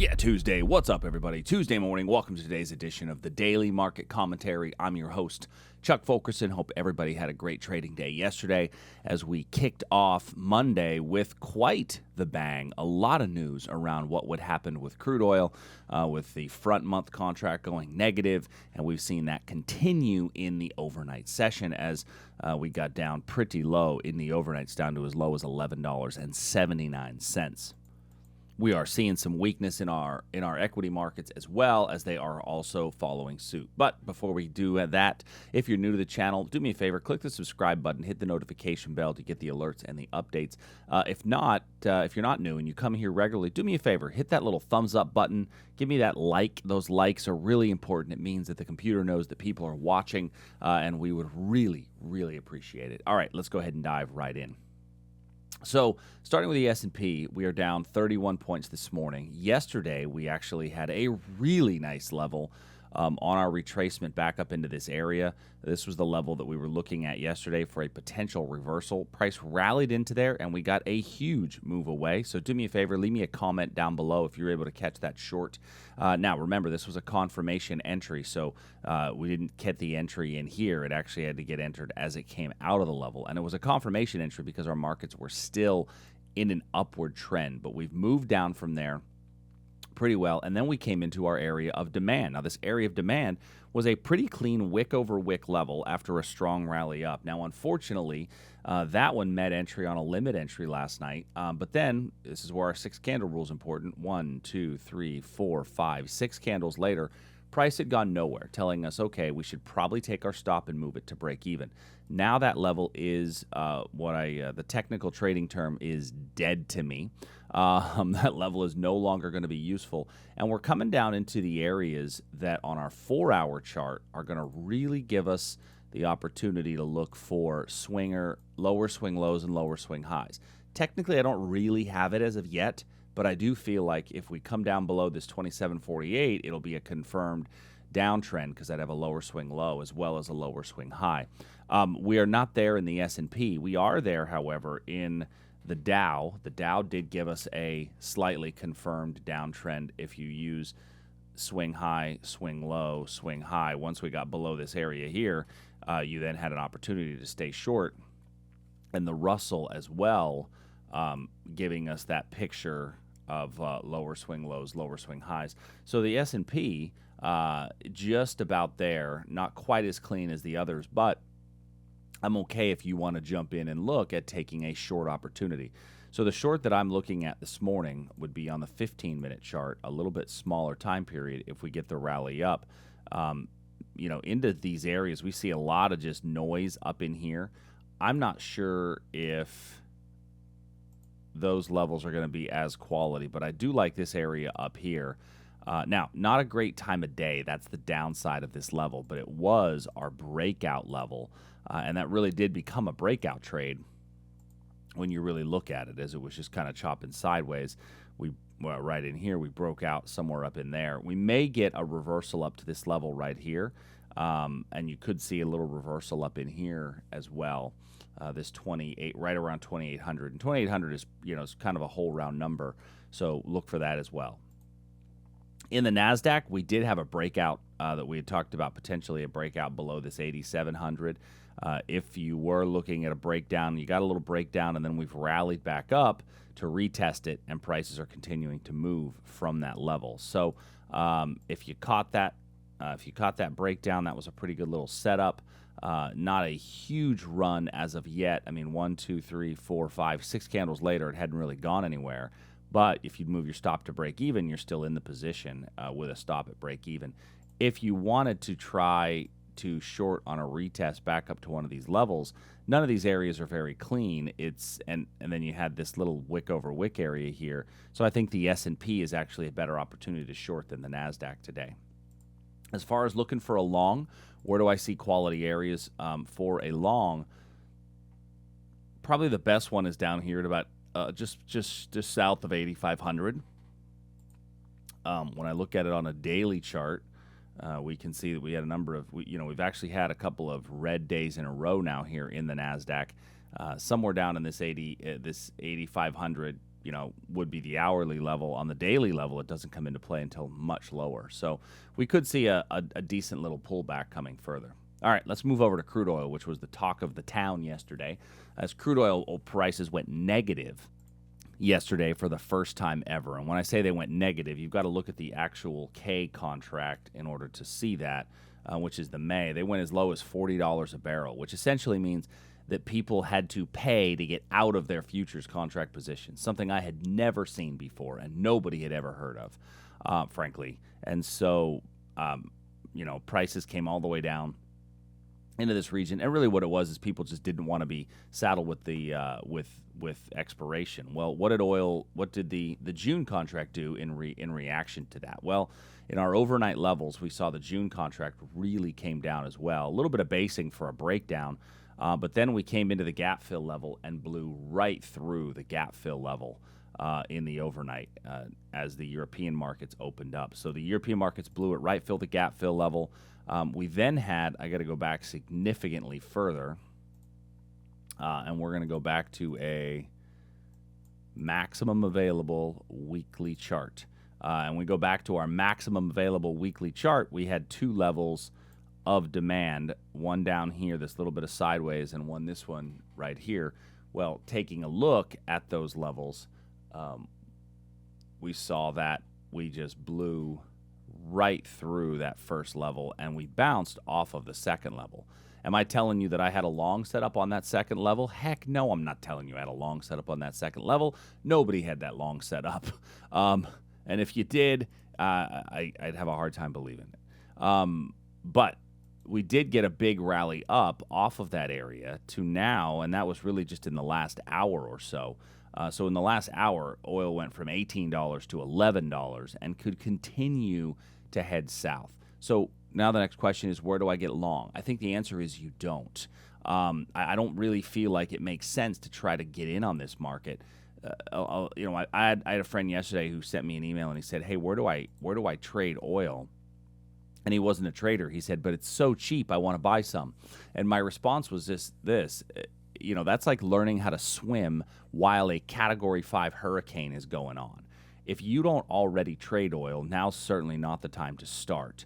Yeah, Tuesday. What's up, everybody? Tuesday morning. Welcome to today's edition of the Daily Market Commentary. I'm your host, Chuck Fulkerson. Hope everybody had a great trading day yesterday as we kicked off Monday with quite the bang. A lot of news around what would happen with crude oil, with the front month contract going negative, and we've seen that continue in the overnight session as we got down pretty low in the overnights, down to as low as $11.79. We are seeing some weakness in our equity markets as well, as they are also following suit. But before we do that, if you're new to the channel, do me a favor, click the subscribe button, hit the notification bell to get the alerts and the updates. If you're not new and you come here regularly, do me a favor, hit that little thumbs up button, give me that like. Those likes are really important. It means that the computer knows that people are watching, and we would really, really appreciate it. All right, let's go ahead and dive right in. So, starting with the S&P, we are down 31 points this morning. Yesterday, we actually had a really nice level on our retracement back up into this area. This was the level that we were looking at yesterday for a potential reversal. Price rallied into there, and we got a huge move away. So do me a favor, leave me a comment down below if you're able to catch that short. Now, remember, this was a confirmation entry, so we didn't get the entry in here. It actually had to get entered as it came out of the level, and it was a confirmation entry because our markets were still in an upward trend, but we've moved down from there pretty well, and then we came into our area of demand. Now, this area of demand was a pretty clean wick over wick level after a strong rally up. Now, unfortunately, that one met entry on a limit entry last night, but then this is where our 6 candle rule is important. 1, 2, 3, 4, 5, 6 candles later, price had gone nowhere, telling us, okay, we should probably take our stop and move it to break even. Now that level is the technical trading term is dead to me. That level is no longer going to be useful, and we're coming down into the areas that on our 4-hour chart are going to really give us the opportunity to look for lower swing lows and lower swing highs. Technically, I don't really have it as of yet, but I do feel like if we come down below this 2748, it'll be a confirmed downtrend because I'd have a lower swing low as well as a lower swing high. We are not there in the S&P. We are there, however, in the Dow. The Dow did give us a slightly confirmed downtrend if you use swing high, swing low, swing high. Once we got below this area here, you then had an opportunity to stay short. And the Russell as well, giving us that picture of lower swing lows, lower swing highs. So the S&P, just about there, not quite as clean as the others, but I'm okay if you want to jump in and look at taking a short opportunity. So the short that I'm looking at this morning would be on the 15-minute chart, a little bit smaller time period if we get the rally up. Into these areas, we see a lot of just noise up in here. I'm not sure if those levels are going to be as quality, but I do like this area up here. Now, not a great time of day. That's the downside of this level, but it was our breakout level, and that really did become a breakout trade when you really look at it, as it was just kind of chopping sideways. Right in here, we broke out somewhere up in there. We may get a reversal up to this level right here, and you could see a little reversal up in here as well. This 28, right around 2,800, and 2,800 is is kind of a whole round number, so look for that as well. In the Nasdaq, we did have a breakout that we had talked about, potentially a breakout below this 8,700. If you were looking at a breakdown, you got a little breakdown, and then we've rallied back up to retest it, and prices are continuing to move from that level. So if you caught that breakdown, that was a pretty good little setup. Not a huge run as of yet. I mean, 1, 2, 3, 4, 5, 6 candles later, it hadn't really gone anywhere. But if you move your stop to break even, you're still in the position with a stop at break even. If you wanted to try to short on a retest back up to one of these levels, none of these areas are very clean. And then you had this little wick over wick area here. So I think the S&P is actually a better opportunity to short than the Nasdaq today. As far as looking for a long, where do I see quality areas for a long? Probably the best one is down here at about just south of 8,500. When I look at it on a daily chart, we can see that we had a number of, we've actually had a couple of red days in a row now here in the Nasdaq, somewhere down in this 8,500 would be the hourly level. On the daily level, it doesn't come into play until much lower. So we could see a decent little pullback coming further. All right, let's move over to crude oil, which was the talk of the town yesterday, as crude oil prices went negative yesterday for the first time ever. And when I say they went negative, you've got to look at the actual K contract in order to see that, which is the May. They went as low as $40 a barrel, which essentially means that people had to pay to get out of their futures contract positions, something I had never seen before and nobody had ever heard of, frankly. And so, prices came all the way down into this region, and really what it was is people just didn't want to be saddled with the with expiration. Well, what did the June contract do in reaction to that? Well, in our overnight levels, we saw the June contract really came down as well. A little bit of basing for a breakdown, but then we came into the gap fill level and blew right through the gap fill level in the overnight as the European markets opened up. So the European markets blew it right, filled the gap fill level. We then had, I got to go back significantly further, and we're going to go back to a maximum available weekly chart. And we go back to our maximum available weekly chart. We had two levels of demand, one down here, this little bit of sideways, and this one right here. Well, taking a look at those levels, we saw that we just blew right through that first level, and we bounced off of the second level. Am I telling you that I had a long setup on that second level? Heck no, I'm not telling you I had a long setup on that second level. Nobody had that long setup. And if you did, I'd have a hard time believing it. But we did get a big rally up off of that area to now, and that was really just in the last hour or so. So in the last hour, oil went from $18 to $11 and could continue to head south. So now the next question is, where do I get long? I think the answer is you don't. I don't really feel like it makes sense to try to get in on this market. I had a friend yesterday who sent me an email and he said, "Hey, where do I trade oil?" And he wasn't a trader. He said, "But it's so cheap, I want to buy some." And my response was this. That's like learning how to swim while a Category 5 hurricane is going on. If you don't already trade oil, now's certainly not the time to start.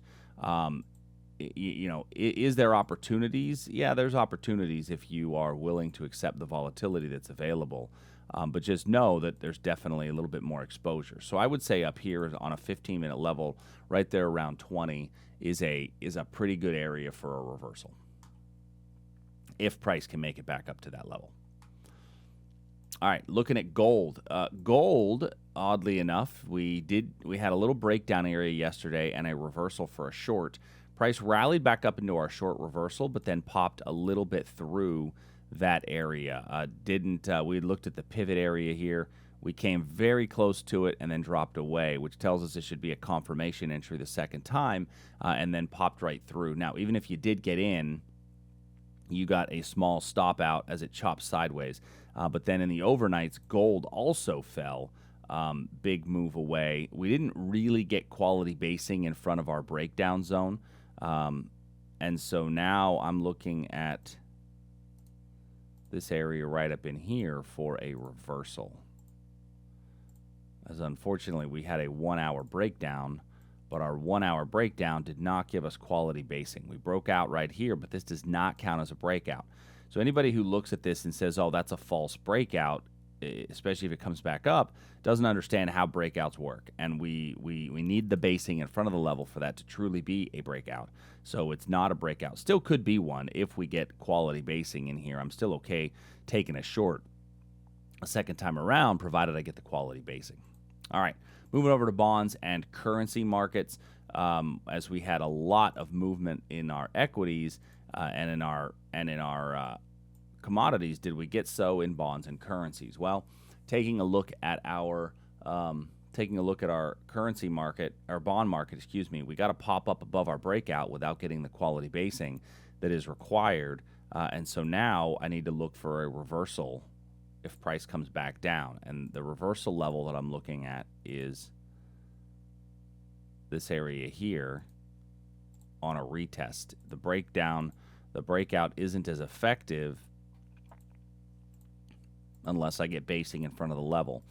Is there opportunities? Yeah, there's opportunities if you are willing to accept the volatility that's available. But just know that there's definitely a little bit more exposure. So I would say up here on a 15-minute level, right there around 20, is a pretty good area for a reversal, if price can make it back up to that level. All right, looking at gold. Gold, oddly enough, we had a little breakdown area yesterday and a reversal for a short. Price rallied back up into our short reversal, but then popped a little bit through that area. We looked at the pivot area here. We came very close to it and then dropped away, which tells us it should be a confirmation entry the second time, and then popped right through. Now, even if you did get in, you got a small stop out as it chopped sideways. But then in the overnights, gold also fell. Big move away. We didn't really get quality basing in front of our breakdown zone. And so now I'm looking at this area right up in here for a reversal. As unfortunately, we had a 1-hour breakdown, but our 1-hour breakdown did not give us quality basing. We broke out right here, but this does not count as a breakout. So anybody who looks at this and says, "Oh, that's a false breakout," especially if it comes back up, doesn't understand how breakouts work. And we need the basing in front of the level for that to truly be a breakout. So it's not a breakout. Still could be one if we get quality basing in here. I'm still okay taking a short a second time around, provided I get the quality basing. All right, moving over to bonds and currency markets, as we had a lot of movement in our equities and in our commodities. Did we get so in bonds and currencies? Well, taking a look at our currency market, our bond market, we got to pop up above our breakout without getting the quality basing that is required. And so now I need to look for a reversal if price comes back down. And the reversal level that I'm looking at is this area here on a retest. The breakout isn't as effective unless I get basing in front of the level.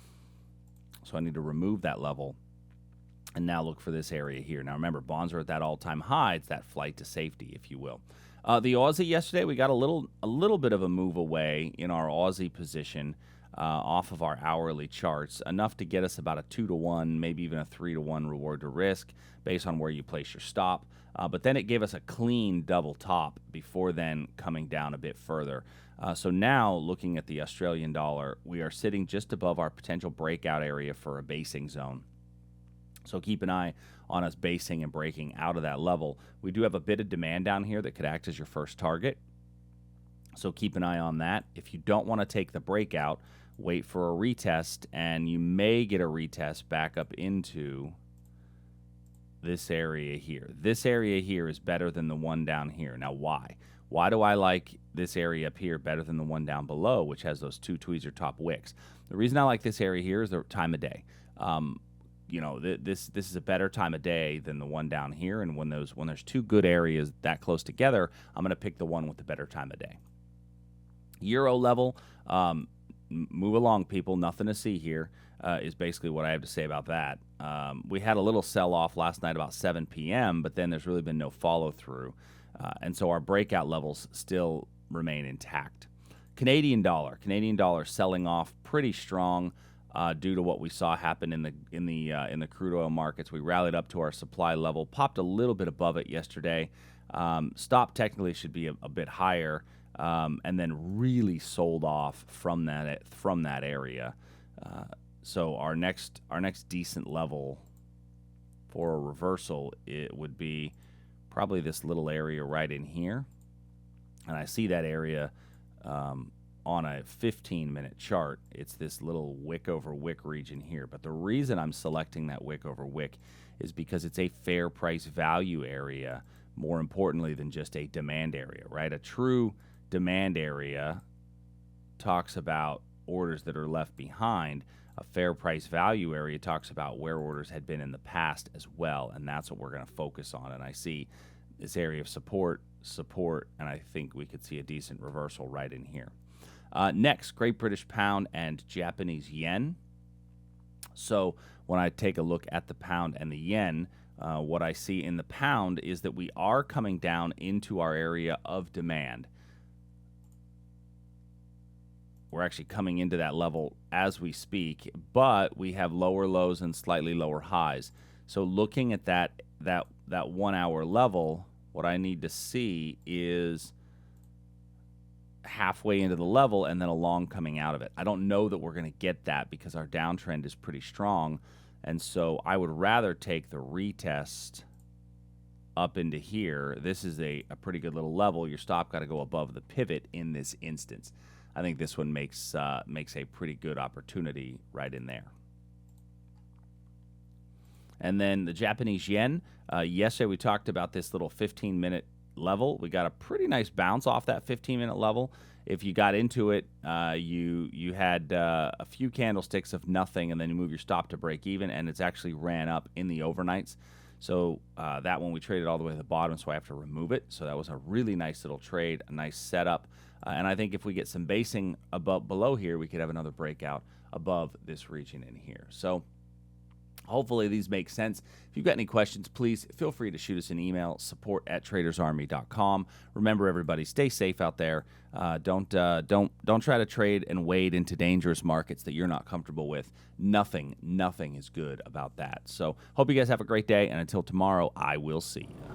So I need to remove that level and now look for this area here. Now remember, bonds are at that all-time high. It's that flight to safety, if you will. The Aussie yesterday, we got a little bit of a move away in our Aussie position off of our hourly charts, enough to get us about a 2-to-1, maybe even a 3-to-1 reward to risk based on where you place your stop. But then it gave us a clean double top before then coming down a bit further. So now, looking at the Australian dollar, we are sitting just above our potential breakout area for a basing zone. So keep an eye on us basing and breaking out of that level. We do have a bit of demand down here that could act as your first target. So keep an eye on that. If you don't want to take the breakout, wait for a retest, and you may get a retest back up into this area here. This area here is better than the one down here. Now, why? Why do I like this area up here better than the one down below, which has those two tweezer top wicks? The reason I like this area here is the time of day. You know, this is a better time of day than the one down here, and when there's two good areas that close together, I'm going to pick the one with the better time of day. Euro level, move along, people. Nothing to see here is basically what I have to say about that. We had a little sell-off last night about 7 p.m., but then there's really been no follow-through, and so our breakout levels still remain intact. Canadian dollar selling off pretty strong. Due to what we saw happen in the crude oil markets. We rallied up to our supply level, popped a little bit above it yesterday. Stop technically should be a bit higher, and then really sold off from that area. So our next decent level for a reversal, it would be probably this little area right in here, and I see that area. On a 15-minute chart, it's this little wick over wick region here. But the reason I'm selecting that wick over wick is because it's a fair price value area, more importantly than just a demand area, right? A true demand area talks about orders that are left behind. A fair price value area talks about where orders had been in the past as well, and that's what we're going to focus on. And I see this area of support, and I think we could see a decent reversal right in here. Next, Great British Pound and Japanese Yen. So when I take a look at the pound and the yen, what I see in the pound is that we are coming down into our area of demand. We're actually coming into that level as we speak, but we have lower lows and slightly lower highs. So looking at that 1 hour level, what I need to see is halfway into the level and then a long coming out of it. I don't know that we're going to get that because our downtrend is pretty strong, and so I would rather take the retest up into here. This is a pretty good little level. Your stop got to go above the pivot in this instance. I think this one makes a pretty good opportunity right in there. And then the Japanese yen. Yesterday we talked about this little 15-minute level. We got a pretty nice bounce off that 15-minute level. If you got into it, you had a few candlesticks of nothing, and then you move your stop to break even, and it's actually ran up in the overnights. So that one we traded all the way to the bottom, so I have to remove it. So that was a really nice little trade, a nice setup. And I think if we get some basing below here, we could have another breakout above this region in here. So hopefully these make sense. If you've got any questions, please feel free to shoot us an email, support@tradersarmy.com. Remember, everybody, stay safe out there. Don't try to trade and wade into dangerous markets that you're not comfortable with. Nothing is good about that. So hope you guys have a great day, and until tomorrow, I will see you.